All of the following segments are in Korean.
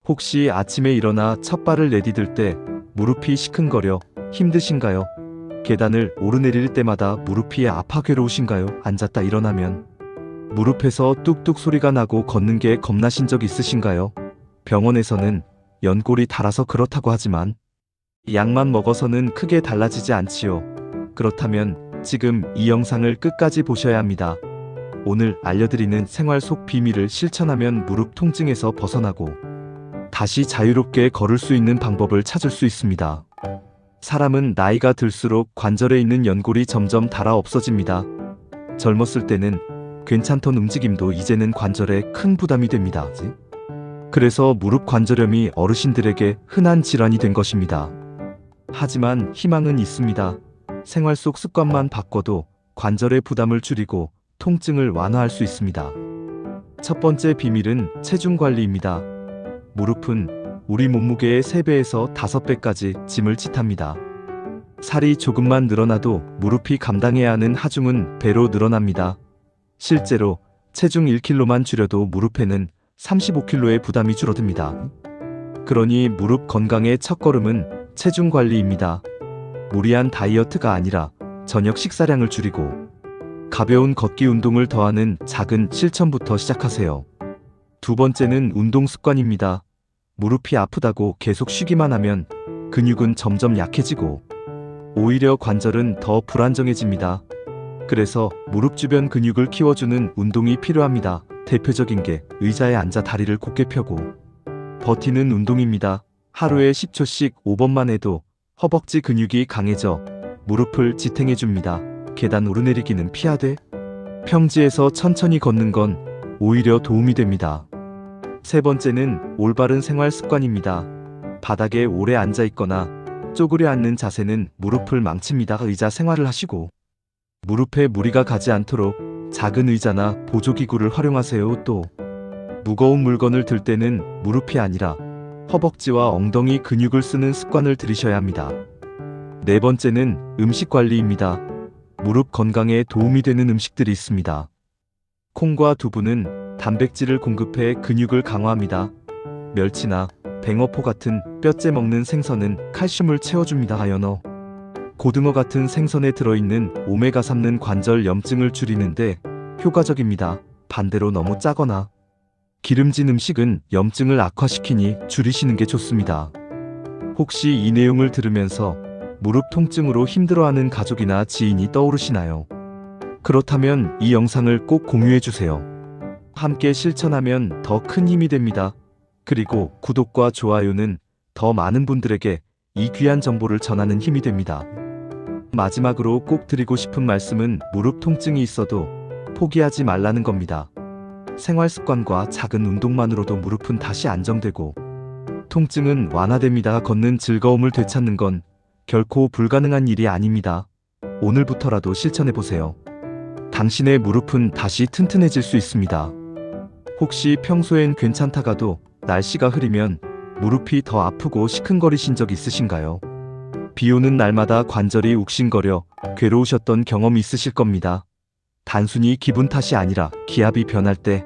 혹시 아침에 일어나 첫 발을 내디딜 때 무릎이 시큰거려 힘드신가요? 계단을 오르내릴 때마다 무릎이 아파 괴로우신가요? 앉았다 일어나면 무릎에서 뚝뚝 소리가 나고 걷는 게 겁나신 적 있으신가요? 병원에서는 연골이 닳아서 그렇다고 하지만 약만 먹어서는 크게 달라지지 않지요. 그렇다면 지금 이 영상을 끝까지 보셔야 합니다. 오늘 알려드리는 생활 속 비밀을 실천하면 무릎 통증에서 벗어나고 다시 자유롭게 걸을 수 있는 방법을 찾을 수 있습니다. 사람은 나이가 들수록 관절에 있는 연골이 점점 닳아 없어집니다. 젊었을 때는 괜찮던 움직임도 이제는 관절에 큰 부담이 됩니다. 그래서 무릎 관절염이 어르신들에게 흔한 질환이 된 것입니다. 하지만 희망은 있습니다. 생활 속 습관만 바꿔도 관절의 부담을 줄이고 통증을 완화할 수 있습니다. 첫 번째 비밀은 체중 관리입니다. 무릎은 우리 몸무게의 3배에서 5배까지 짐을 지탑니다. 살이 조금만 늘어나도 무릎이 감당해야 하는 하중은 배로 늘어납니다. 실제로 체중 1kg만 줄여도 무릎에는 35kg의 부담이 줄어듭니다. 그러니 무릎 건강의 첫걸음은 체중 관리입니다. 무리한 다이어트가 아니라 저녁 식사량을 줄이고 가벼운 걷기 운동을 더하는 작은 실천부터 시작하세요. 두 번째는 운동 습관입니다. 무릎이 아프다고 계속 쉬기만 하면 근육은 점점 약해지고 오히려 관절은 더 불안정해집니다. 그래서 무릎 주변 근육을 키워주는 운동이 필요합니다. 대표적인 게 의자에 앉아 다리를 곧게 펴고 버티는 운동입니다. 하루에 10초씩 5번만 해도 허벅지 근육이 강해져 무릎을 지탱해줍니다. 계단 오르내리기는 피하되 평지에서 천천히 걷는 건 오히려 도움이 됩니다. 세 번째는 올바른 생활 습관입니다. 바닥에 오래 앉아 있거나 쪼그려 앉는 자세는 무릎을 망칩니다. 의자 생활을 하시고 무릎에 무리가 가지 않도록 작은 의자나 보조기구를 활용하세요. 또 무거운 물건을 들 때는 무릎이 아니라 허벅지와 엉덩이 근육을 쓰는 습관을 들이셔야 합니다. 네 번째는 음식 관리입니다. 무릎 건강에 도움이 되는 음식들이 있습니다. 콩과 두부는 단백질을 공급해 근육을 강화합니다. 멸치나 뱅어포 같은 뼈째 먹는 생선은 칼슘을 채워줍니다. 연어, 고등어 같은 생선에 들어있는 오메가3는 관절 염증을 줄이는데 효과적입니다. 반대로 너무 짜거나 기름진 음식은 염증을 악화시키니 줄이시는 게 좋습니다. 혹시 이 내용을 들으면서 무릎 통증으로 힘들어하는 가족이나 지인이 떠오르시나요? 그렇다면 이 영상을 꼭 공유해주세요. 함께 실천하면 더 큰 힘이 됩니다. 그리고 구독과 좋아요는 더 많은 분들에게 이 귀한 정보를 전하는 힘이 됩니다. 마지막으로 꼭 드리고 싶은 말씀은 무릎 통증이 있어도 포기하지 말라는 겁니다. 생활 습관과 작은 운동만으로도 무릎은 다시 안정되고 통증은 완화됩니다. 걷는 즐거움을 되찾는 건 결코 불가능한 일이 아닙니다. 오늘부터라도 실천해보세요. 당신의 무릎은 다시 튼튼해질 수 있습니다. 혹시 평소엔 괜찮다가도 날씨가 흐리면 무릎이 더 아프고 시큰거리신 적 있으신가요? 비 오는 날마다 관절이 욱신거려 괴로우셨던 경험이 있으실 겁니다. 단순히 기분 탓이 아니라 기압이 변할 때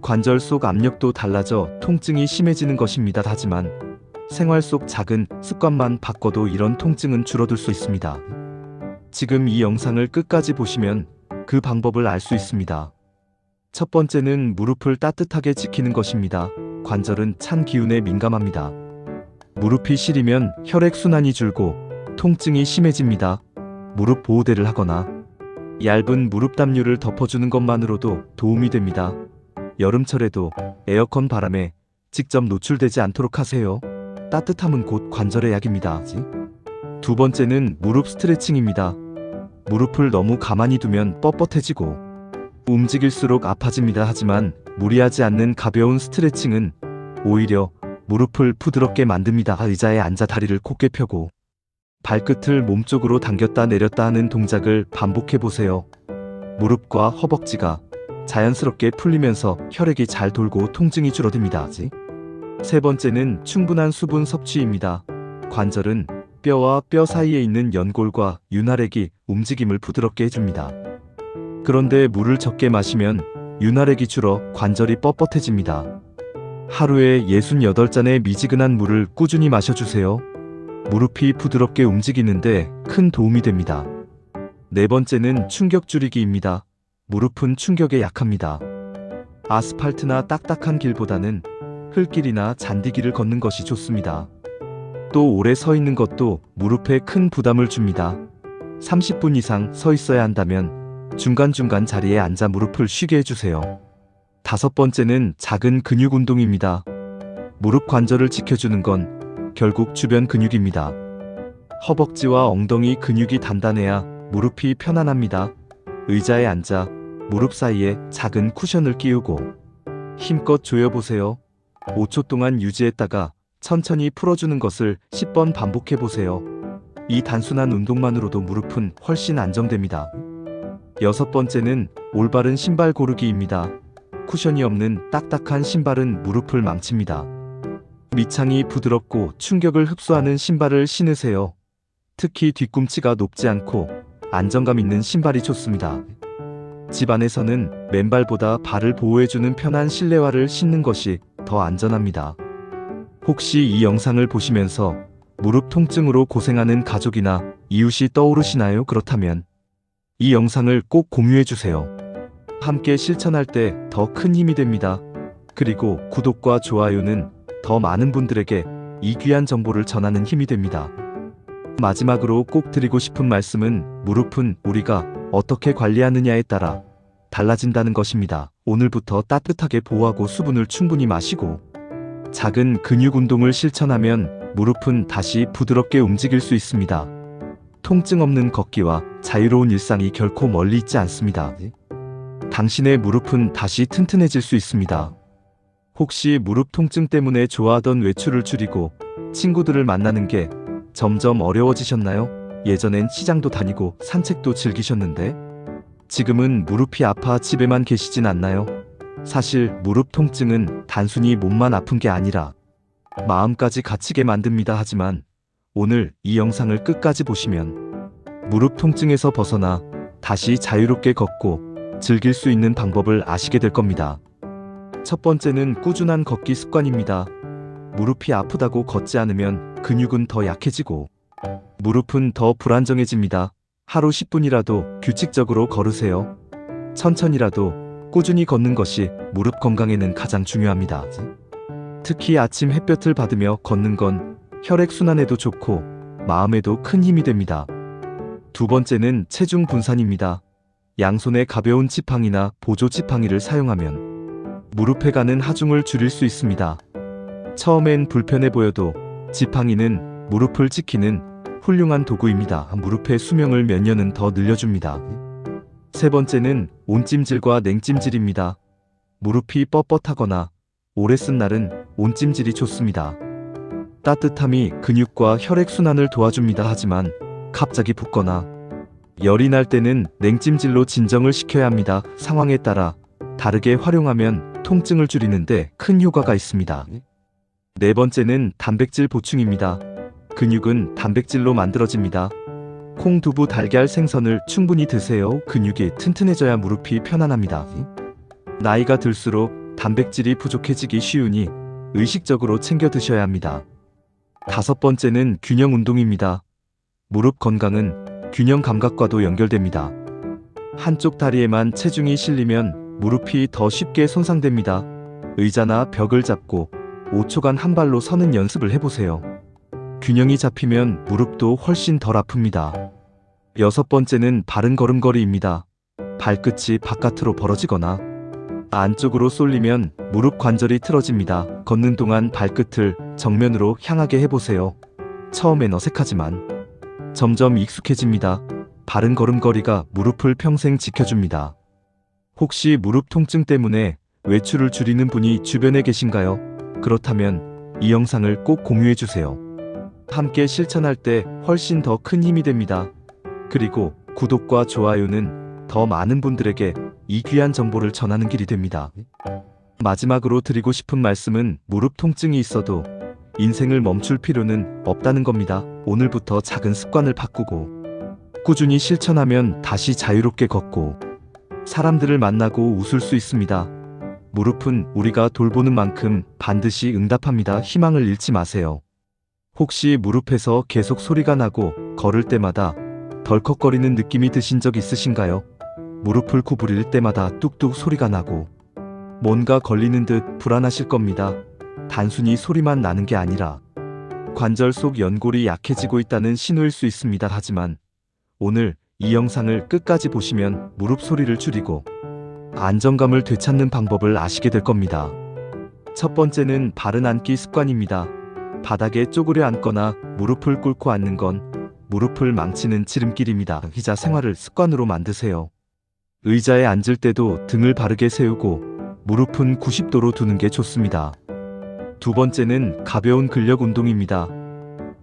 관절 속 압력도 달라져 통증이 심해지는 것입니다. 하지만 생활 속 작은 습관만 바꿔도 이런 통증은 줄어들 수 있습니다. 지금 이 영상을 끝까지 보시면 그 방법을 알 수 있습니다. 첫 번째는 무릎을 따뜻하게 지키는 것입니다. 관절은 찬 기운에 민감합니다. 무릎이 시리면 혈액순환이 줄고 통증이 심해집니다. 무릎 보호대를 하거나 얇은 무릎 담요를 덮어주는 것만으로도 도움이 됩니다. 여름철에도 에어컨 바람에 직접 노출되지 않도록 하세요. 따뜻함은 곧 관절의 약입니다. 두 번째는 무릎 스트레칭입니다. 무릎을 너무 가만히 두면 뻣뻣해지고 움직일수록 아파집니다. 하지만 무리하지 않는 가벼운 스트레칭은 오히려 무릎을 부드럽게 만듭니다. 의자에 앉아 다리를 곧게 펴고 발끝을 몸쪽으로 당겼다 내렸다 하는 동작을 반복해보세요. 무릎과 허벅지가 자연스럽게 풀리면서 혈액이 잘 돌고 통증이 줄어듭니다. 세 번째는 충분한 수분 섭취입니다. 관절은 뼈와 뼈 사이에 있는 연골과 윤활액이 움직임을 부드럽게 해줍니다. 그런데 물을 적게 마시면 윤활액이 줄어 관절이 뻣뻣해집니다. 하루에 68잔의 미지근한 물을 꾸준히 마셔주세요. 무릎이 부드럽게 움직이는데 큰 도움이 됩니다. 네 번째는 충격 줄이기입니다. 무릎은 충격에 약합니다. 아스팔트나 딱딱한 길보다는 흙길이나 잔디길을 걷는 것이 좋습니다. 또 오래 서 있는 것도 무릎에 큰 부담을 줍니다. 30분 이상 서 있어야 한다면 중간중간 자리에 앉아 무릎을 쉬게 해주세요. 다섯 번째는 작은 근육 운동입니다. 무릎 관절을 지켜주는 건 결국 주변 근육입니다. 허벅지와 엉덩이 근육이 단단해야 무릎이 편안합니다. 의자에 앉아 무릎 사이에 작은 쿠션을 끼우고 힘껏 조여보세요. 5초 동안 유지했다가 천천히 풀어주는 것을 10번 반복해보세요. 이 단순한 운동만으로도 무릎은 훨씬 안정됩니다. 여섯 번째는 올바른 신발 고르기입니다. 쿠션이 없는 딱딱한 신발은 무릎을 망칩니다. 밑창이 부드럽고 충격을 흡수하는 신발을 신으세요. 특히 뒤꿈치가 높지 않고 안정감 있는 신발이 좋습니다. 집 안에서는 맨발보다 발을 보호해주는 편한 실내화를 신는 것이 더 안전합니다. 혹시 이 영상을 보시면서 무릎 통증으로 고생하는 가족이나 이웃이 떠오르시나요? 그렇다면 이 영상을 꼭 공유해주세요. 함께 실천할 때 더 큰 힘이 됩니다. 그리고 구독과 좋아요는 더 많은 분들에게 이 귀한 정보를 전하는 힘이 됩니다. 마지막으로 꼭 드리고 싶은 말씀은 무릎은 우리가 어떻게 관리하느냐에 따라 달라진다는 것입니다. 오늘부터 따뜻하게 보호하고 수분을 충분히 마시고 작은 근육 운동을 실천하면 무릎은 다시 부드럽게 움직일 수 있습니다. 통증 없는 걷기와 자유로운 일상이 결코 멀리 있지 않습니다. 당신의 무릎은 다시 튼튼해질 수 있습니다. 혹시 무릎 통증 때문에 좋아하던 외출을 줄이고 친구들을 만나는 게 점점 어려워지셨나요? 예전엔 시장도 다니고 산책도 즐기셨는데 지금은 무릎이 아파 집에만 계시진 않나요? 사실 무릎 통증은 단순히 몸만 아픈 게 아니라 마음까지 갇히게 만듭니다. 하지만 오늘 이 영상을 끝까지 보시면 무릎 통증에서 벗어나 다시 자유롭게 걷고 즐길 수 있는 방법을 아시게 될 겁니다. 첫 번째는 꾸준한 걷기 습관입니다. 무릎이 아프다고 걷지 않으면 근육은 더 약해지고 무릎은 더 불안정해집니다. 하루 10분이라도 규칙적으로 걸으세요. 천천히라도 꾸준히 걷는 것이 무릎 건강에는 가장 중요합니다. 특히 아침 햇볕을 받으며 걷는 건 혈액순환에도 좋고 마음에도 큰 힘이 됩니다. 두 번째는 체중 분산입니다. 양손에 가벼운 지팡이나 보조 지팡이를 사용하면 무릎에 가는 하중을 줄일 수 있습니다. 처음엔 불편해 보여도 지팡이는 무릎을 지키는 훌륭한 도구입니다. 무릎의 수명을 몇 년은 더 늘려줍니다. 세 번째는 온찜질과 냉찜질입니다. 무릎이 뻣뻣하거나 오래 쓴 날은 온찜질이 좋습니다. 따뜻함이 근육과 혈액순환을 도와줍니다. 하지만 갑자기 붓거나 열이 날 때는 냉찜질로 진정을 시켜야 합니다. 상황에 따라 다르게 활용하면 통증을 줄이는데 큰 효과가 있습니다. 네 번째는 단백질 보충입니다. 근육은 단백질로 만들어집니다. 콩, 두부, 달걀, 생선을 충분히 드세요. 근육이 튼튼해져야 무릎이 편안합니다. 나이가 들수록 단백질이 부족해지기 쉬우니 의식적으로 챙겨 드셔야 합니다. 다섯 번째는 균형 운동입니다. 무릎 건강은 균형 감각과도 연결됩니다. 한쪽 다리에만 체중이 실리면 무릎이 더 쉽게 손상됩니다. 의자나 벽을 잡고 5초간 한 발로 서는 연습을 해보세요. 균형이 잡히면 무릎도 훨씬 덜 아픕니다. 여섯 번째는 바른 걸음걸이입니다. 발끝이 바깥으로 벌어지거나 안쪽으로 쏠리면 무릎 관절이 틀어집니다. 걷는 동안 발끝을 정면으로 향하게 해보세요. 처음엔 어색하지만 점점 익숙해집니다. 바른 걸음걸이가 무릎을 평생 지켜줍니다. 혹시 무릎 통증 때문에 외출을 줄이는 분이 주변에 계신가요? 그렇다면 이 영상을 꼭 공유해주세요. 함께 실천할 때 훨씬 더 큰 힘이 됩니다. 그리고 구독과 좋아요는 더 많은 분들에게 이 귀한 정보를 전하는 길이 됩니다. 마지막으로 드리고 싶은 말씀은 무릎 통증이 있어도 인생을 멈출 필요는 없다는 겁니다. 오늘부터 작은 습관을 바꾸고 꾸준히 실천하면 다시 자유롭게 걷고 사람들을 만나고 웃을 수 있습니다. 무릎은 우리가 돌보는 만큼 반드시 응답합니다. 희망을 잃지 마세요. 혹시 무릎에서 계속 소리가 나고 걸을 때마다 덜컥거리는 느낌이 드신 적 있으신가요? 무릎을 구부릴 때마다 뚝뚝 소리가 나고 뭔가 걸리는 듯 불안하실 겁니다. 단순히 소리만 나는 게 아니라 관절 속 연골이 약해지고 있다는 신호일 수 있습니다. 하지만 오늘 이 영상을 끝까지 보시면 무릎 소리를 줄이고 안정감을 되찾는 방법을 아시게 될 겁니다. 첫 번째는 바른 앉기 습관입니다. 바닥에 쪼그려 앉거나 무릎을 꿇고 앉는 건 무릎을 망치는 지름길입니다. 의자 생활을 습관으로 만드세요. 의자에 앉을 때도 등을 바르게 세우고 무릎은 90도로 두는 게 좋습니다. 두 번째는 가벼운 근력 운동입니다.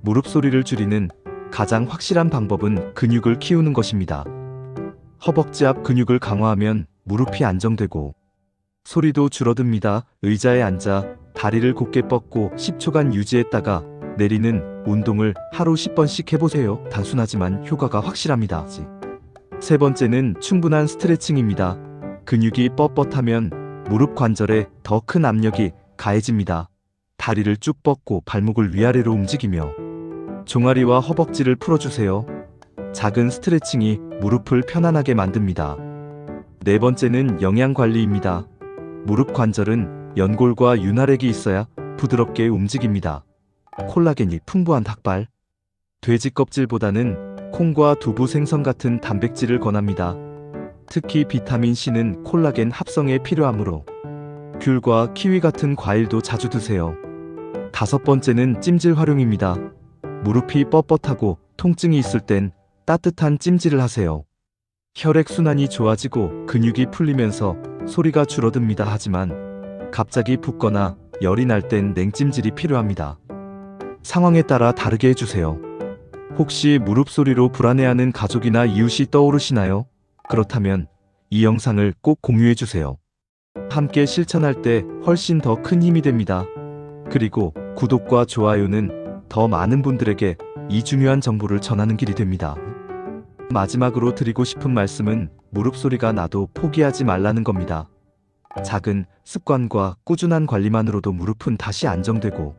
무릎 소리를 줄이는 가장 확실한 방법은 근육을 키우는 것입니다. 허벅지 앞 근육을 강화하면 무릎이 안정되고 소리도 줄어듭니다. 의자에 앉아 다리를 곧게 뻗고 10초간 유지했다가 내리는 운동을 하루 10번씩 해보세요. 단순하지만 효과가 확실합니다. 세 번째는 충분한 스트레칭입니다. 근육이 뻣뻣하면 무릎 관절에 더 큰 압력이 가해집니다. 다리를 쭉 뻗고 발목을 위아래로 움직이며 종아리와 허벅지를 풀어주세요. 작은 스트레칭이 무릎을 편안하게 만듭니다. 네 번째는 영양관리입니다. 무릎 관절은 연골과 윤활액이 있어야 부드럽게 움직입니다. 콜라겐이 풍부한 닭발, 돼지 껍질보다는 콩과 두부 생선 같은 단백질을 권합니다. 특히 비타민C는 콜라겐 합성에 필요하므로 귤과 키위 같은 과일도 자주 드세요. 다섯 번째는 찜질 활용입니다. 무릎이 뻣뻣하고 통증이 있을 땐 따뜻한 찜질을 하세요. 혈액순환이 좋아지고 근육이 풀리면서 소리가 줄어듭니다. 하지만 갑자기 붓거나 열이 날 땐 냉찜질이 필요합니다. 상황에 따라 다르게 해주세요. 혹시 무릎 소리로 불안해하는 가족이나 이웃이 떠오르시나요? 그렇다면 이 영상을 꼭 공유해주세요. 함께 실천할 때 훨씬 더 큰 힘이 됩니다. 그리고 구독과 좋아요는 더 많은 분들에게 이 중요한 정보를 전하는 길이 됩니다. 마지막으로 드리고 싶은 말씀은 무릎 소리가 나도 포기하지 말라는 겁니다. 작은 습관과 꾸준한 관리만으로도 무릎은 다시 안정되고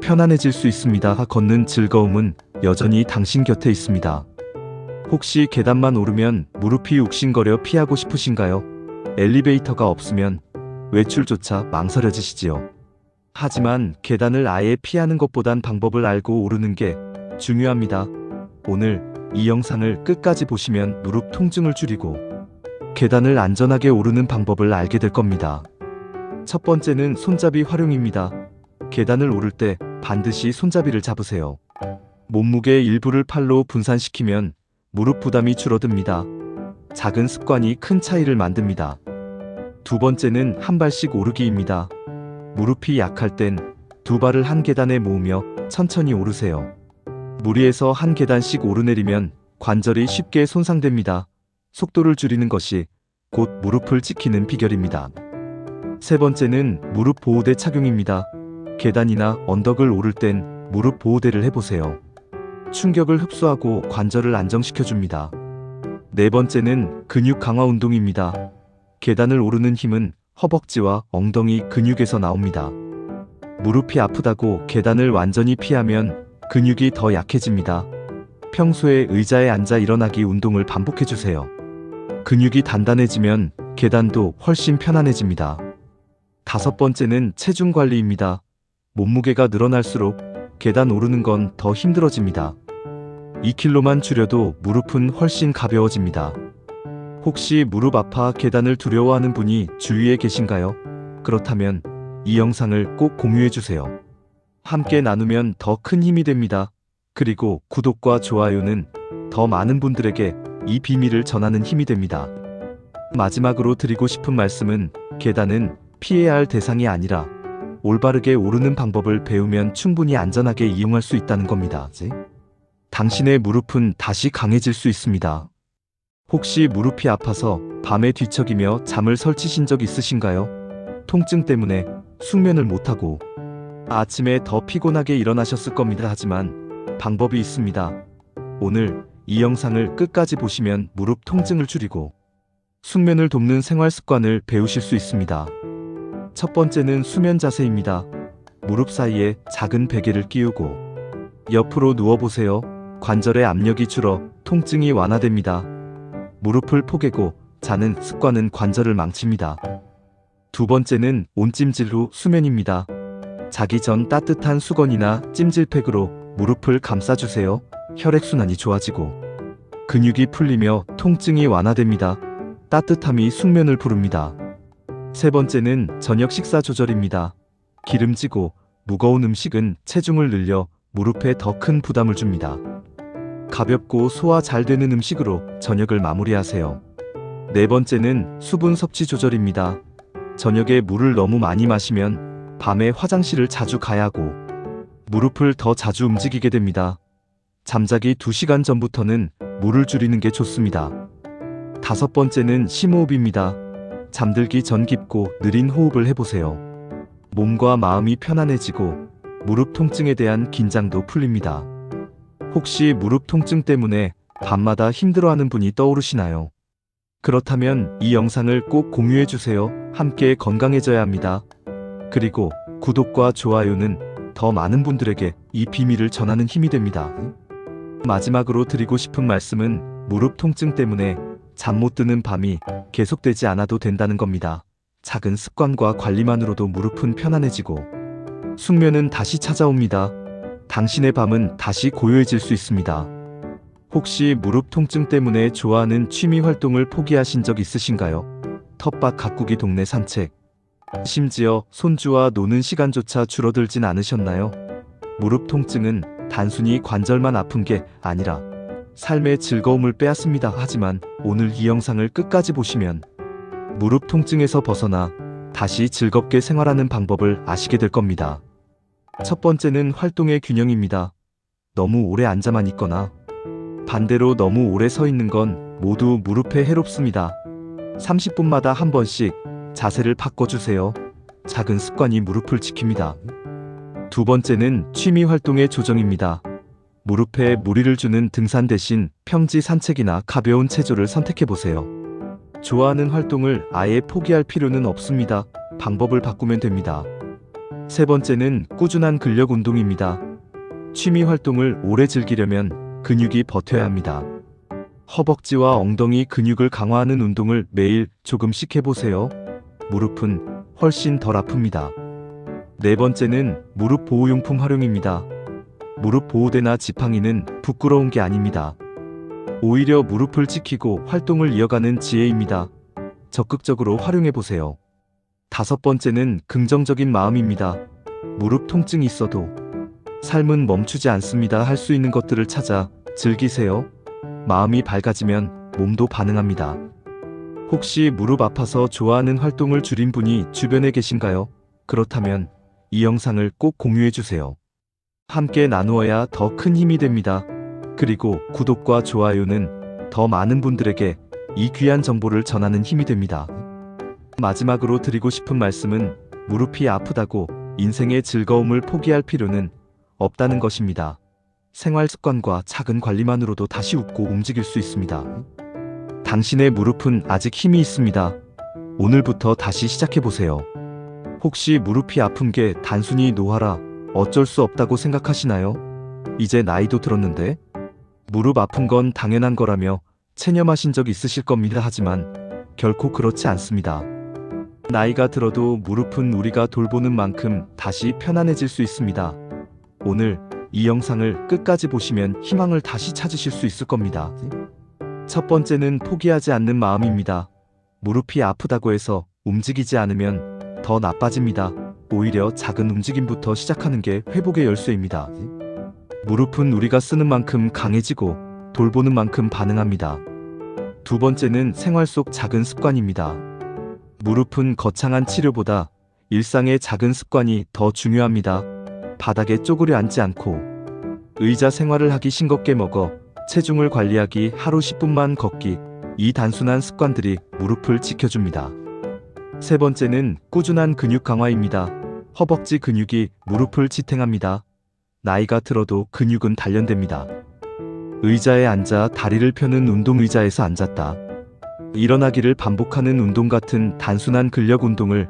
편안해질 수 있습니다. 걷는 즐거움은 여전히 당신 곁에 있습니다. 혹시 계단만 오르면 무릎이 욱신거려 피하고 싶으신가요? 엘리베이터가 없으면 외출조차 망설여지시지요. 하지만 계단을 아예 피하는 것보단 방법을 알고 오르는 게 중요합니다. 오늘 이 영상을 끝까지 보시면 무릎 통증을 줄이고 계단을 안전하게 오르는 방법을 알게 될 겁니다. 첫 번째는 손잡이 활용입니다. 계단을 오를 때 반드시 손잡이를 잡으세요. 몸무게의 일부를 팔로 분산시키면 무릎 부담이 줄어듭니다. 작은 습관이 큰 차이를 만듭니다. 두 번째는 한 발씩 오르기입니다. 무릎이 약할 땐 두 발을 한 계단에 모으며 천천히 오르세요. 무리해서 한 계단씩 오르내리면 관절이 쉽게 손상됩니다. 속도를 줄이는 것이 곧 무릎을 지키는 비결입니다. 세 번째는 무릎 보호대 착용입니다. 계단이나 언덕을 오를 땐 무릎 보호대를 해보세요. 충격을 흡수하고 관절을 안정시켜줍니다. 네 번째는 근육 강화 운동입니다. 계단을 오르는 힘은 허벅지와 엉덩이 근육에서 나옵니다. 무릎이 아프다고 계단을 완전히 피하면 근육이 더 약해집니다. 평소에 의자에 앉아 일어나기 운동을 반복해주세요. 근육이 단단해지면 계단도 훨씬 편안해집니다. 다섯 번째는 체중 관리입니다. 몸무게가 늘어날수록 계단 오르는 건 더 힘들어집니다. 2kg만 줄여도 무릎은 훨씬 가벼워집니다. 혹시 무릎 아파 계단을 두려워하는 분이 주위에 계신가요? 그렇다면 이 영상을 꼭 공유해주세요. 함께 나누면 더 큰 힘이 됩니다. 그리고 구독과 좋아요는 더 많은 분들에게 이 비밀을 전하는 힘이 됩니다. 마지막으로 드리고 싶은 말씀은 계단은 피해야 할 대상이 아니라 올바르게 오르는 방법을 배우면 충분히 안전하게 이용할 수 있다는 겁니다. 당신의 무릎은 다시 강해질 수 있습니다. 혹시 무릎이 아파서 밤에 뒤척이며 잠을 설치신 적 있으신가요? 통증 때문에 숙면을 못하고 아침에 더 피곤하게 일어나셨을 겁니다. 하지만 방법이 있습니다. 오늘 이 영상을 끝까지 보시면 무릎 통증을 줄이고 숙면을 돕는 생활 습관을 배우실 수 있습니다. 첫 번째는 수면 자세입니다. 무릎 사이에 작은 베개를 끼우고 옆으로 누워보세요. 관절의 압력이 줄어 통증이 완화됩니다. 무릎을 포개고 자는 습관은 관절을 망칩니다. 두 번째는 온찜질 후 수면입니다. 자기 전 따뜻한 수건이나 찜질팩으로 무릎을 감싸주세요. 혈액순환이 좋아지고 근육이 풀리며 통증이 완화됩니다. 따뜻함이 숙면을 부릅니다. 세 번째는 저녁 식사 조절입니다. 기름지고 무거운 음식은 체중을 늘려 무릎에 더 큰 부담을 줍니다. 가볍고 소화 잘 되는 음식으로 저녁을 마무리하세요. 네 번째는 수분 섭취 조절입니다. 저녁에 물을 너무 많이 마시면 밤에 화장실을 자주 가야 하고 무릎을 더 자주 움직이게 됩니다. 잠자기 2시간 전부터는 물을 줄이는 게 좋습니다. 다섯 번째는 심호흡입니다. 잠들기 전 깊고 느린 호흡을 해보세요. 몸과 마음이 편안해지고 무릎 통증에 대한 긴장도 풀립니다. 혹시 무릎 통증 때문에 밤마다 힘들어하는 분이 떠오르시나요? 그렇다면 이 영상을 꼭 공유해주세요. 함께 건강해져야 합니다. 그리고 구독과 좋아요는 더 많은 분들에게 이 비밀을 전하는 힘이 됩니다. 마지막으로 드리고 싶은 말씀은 무릎 통증 때문에 잠 못 드는 밤이 계속되지 않아도 된다는 겁니다. 작은 습관과 관리만으로도 무릎은 편안해지고 숙면은 다시 찾아옵니다. 당신의 밤은 다시 고요해질 수 있습니다. 혹시 무릎 통증 때문에 좋아하는 취미 활동을 포기하신 적 있으신가요? 텃밭 가꾸기, 동네 산책, 심지어 손주와 노는 시간조차 줄어들진 않으셨나요? 무릎 통증은 단순히 관절만 아픈 게 아니라 삶의 즐거움을 빼앗습니다. 하지만 오늘 이 영상을 끝까지 보시면 무릎 통증에서 벗어나 다시 즐겁게 생활하는 방법을 아시게 될 겁니다. 첫 번째는 활동의 균형입니다. 너무 오래 앉아만 있거나 반대로 너무 오래 서 있는 건 모두 무릎에 해롭습니다. 30분마다 한 번씩 자세를 바꿔주세요. 작은 습관이 무릎을 지킵니다. 두 번째는 취미 활동의 조정입니다. 무릎에 무리를 주는 등산 대신 평지 산책이나 가벼운 체조를 선택해보세요. 좋아하는 활동을 아예 포기할 필요는 없습니다. 방법을 바꾸면 됩니다. 세 번째는 꾸준한 근력 운동입니다. 취미 활동을 오래 즐기려면 근육이 버텨야 합니다. 허벅지와 엉덩이 근육을 강화하는 운동을 매일 조금씩 해보세요. 무릎은 훨씬 덜 아픕니다. 네 번째는 무릎 보호용품 활용입니다. 무릎 보호대나 지팡이는 부끄러운 게 아닙니다. 오히려 무릎을 지키고 활동을 이어가는 지혜입니다. 적극적으로 활용해보세요. 다섯 번째는 긍정적인 마음입니다. 무릎 통증이 있어도 삶은 멈추지 않습니다. 할 수 있는 것들을 찾아 즐기세요. 마음이 밝아지면 몸도 반응합니다. 혹시 무릎 아파서 좋아하는 활동을 줄인 분이 주변에 계신가요? 그렇다면 이 영상을 꼭 공유해주세요. 함께 나누어야 더 큰 힘이 됩니다. 그리고 구독과 좋아요는 더 많은 분들에게 이 귀한 정보를 전하는 힘이 됩니다. 마지막으로 드리고 싶은 말씀은 무릎이 아프다고 인생의 즐거움을 포기할 필요는 없다는 것입니다. 생활 습관과 작은 관리만으로도 다시 웃고 움직일 수 있습니다. 당신의 무릎은 아직 힘이 있습니다. 오늘부터 다시 시작해보세요. 혹시 무릎이 아픈 게 단순히 노화라 어쩔 수 없다고 생각하시나요? 이제 나이도 들었는데 무릎 아픈 건 당연한 거라며 체념하신 적 있으실 겁니다. 하지만 결코 그렇지 않습니다. 나이가 들어도 무릎은 우리가 돌보는 만큼 다시 편안해질 수 있습니다. 오늘 이 영상을 끝까지 보시면 희망을 다시 찾으실 수 있을 겁니다. 첫 번째는 포기하지 않는 마음입니다. 무릎이 아프다고 해서 움직이지 않으면 더 나빠집니다. 오히려 작은 움직임부터 시작하는 게 회복의 열쇠입니다. 무릎은 우리가 쓰는 만큼 강해지고 돌보는 만큼 반응합니다. 두 번째는 생활 속 작은 습관입니다. 무릎은 거창한 치료보다 일상의 작은 습관이 더 중요합니다. 바닥에 쪼그려 앉지 않고 의자 생활을 하기, 싱겁게 먹어 체중을 관리하기, 하루 10분만 걷기, 이 단순한 습관들이 무릎을 지켜줍니다. 세 번째는 꾸준한 근육 강화입니다. 허벅지 근육이 무릎을 지탱합니다. 나이가 들어도 근육은 단련됩니다. 의자에 앉아 다리를 펴는 운동, 의자에서 앉았다 일어나기를 반복하는 운동 같은 단순한 근력 운동을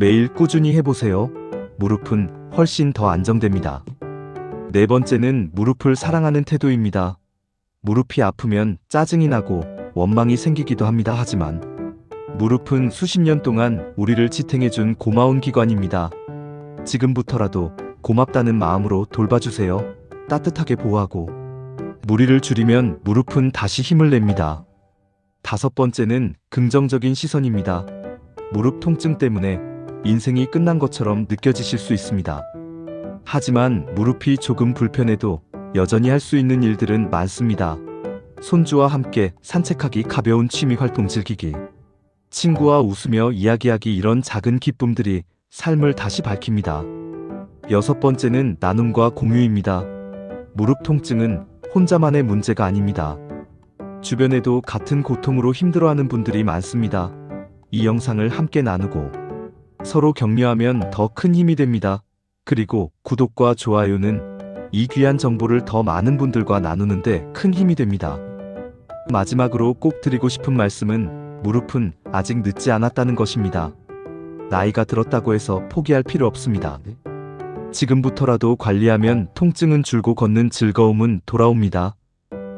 매일 꾸준히 해보세요. 무릎은 훨씬 더 안정됩니다. 네 번째는 무릎을 사랑하는 태도입니다. 무릎이 아프면 짜증이 나고 원망이 생기기도 합니다. 하지만 무릎은 수십 년 동안 우리를 지탱해준 고마운 기관입니다. 지금부터라도 고맙다는 마음으로 돌봐주세요. 따뜻하게 보호하고 무리를 줄이면 무릎은 다시 힘을 냅니다. 다섯 번째는 긍정적인 시선입니다. 무릎 통증 때문에 인생이 끝난 것처럼 느껴지실 수 있습니다. 하지만 무릎이 조금 불편해도 여전히 할 수 있는 일들은 많습니다. 손주와 함께 산책하기, 가벼운 취미 활동 즐기기, 친구와 웃으며 이야기하기, 이런 작은 기쁨들이 삶을 다시 밝힙니다. 여섯 번째는 나눔과 공유입니다. 무릎 통증은 혼자만의 문제가 아닙니다. 주변에도 같은 고통으로 힘들어하는 분들이 많습니다. 이 영상을 함께 나누고 서로 격려하면 더 큰 힘이 됩니다. 그리고 구독과 좋아요는 이 귀한 정보를 더 많은 분들과 나누는데 큰 힘이 됩니다. 마지막으로 꼭 드리고 싶은 말씀은 무릎은 아직 늦지 않았다는 것입니다. 나이가 들었다고 해서 포기할 필요 없습니다. 지금부터라도 관리하면 통증은 줄고 걷는 즐거움은 돌아옵니다.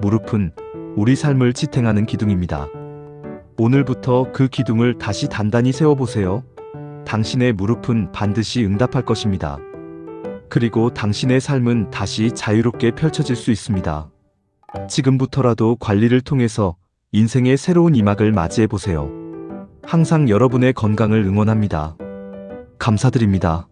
무릎은 우리 삶을 지탱하는 기둥입니다. 오늘부터 그 기둥을 다시 단단히 세워보세요. 당신의 무릎은 반드시 응답할 것입니다. 그리고 당신의 삶은 다시 자유롭게 펼쳐질 수 있습니다. 지금부터라도 관리를 통해서 인생의 새로운 이막을 맞이해보세요. 항상 여러분의 건강을 응원합니다. 감사드립니다.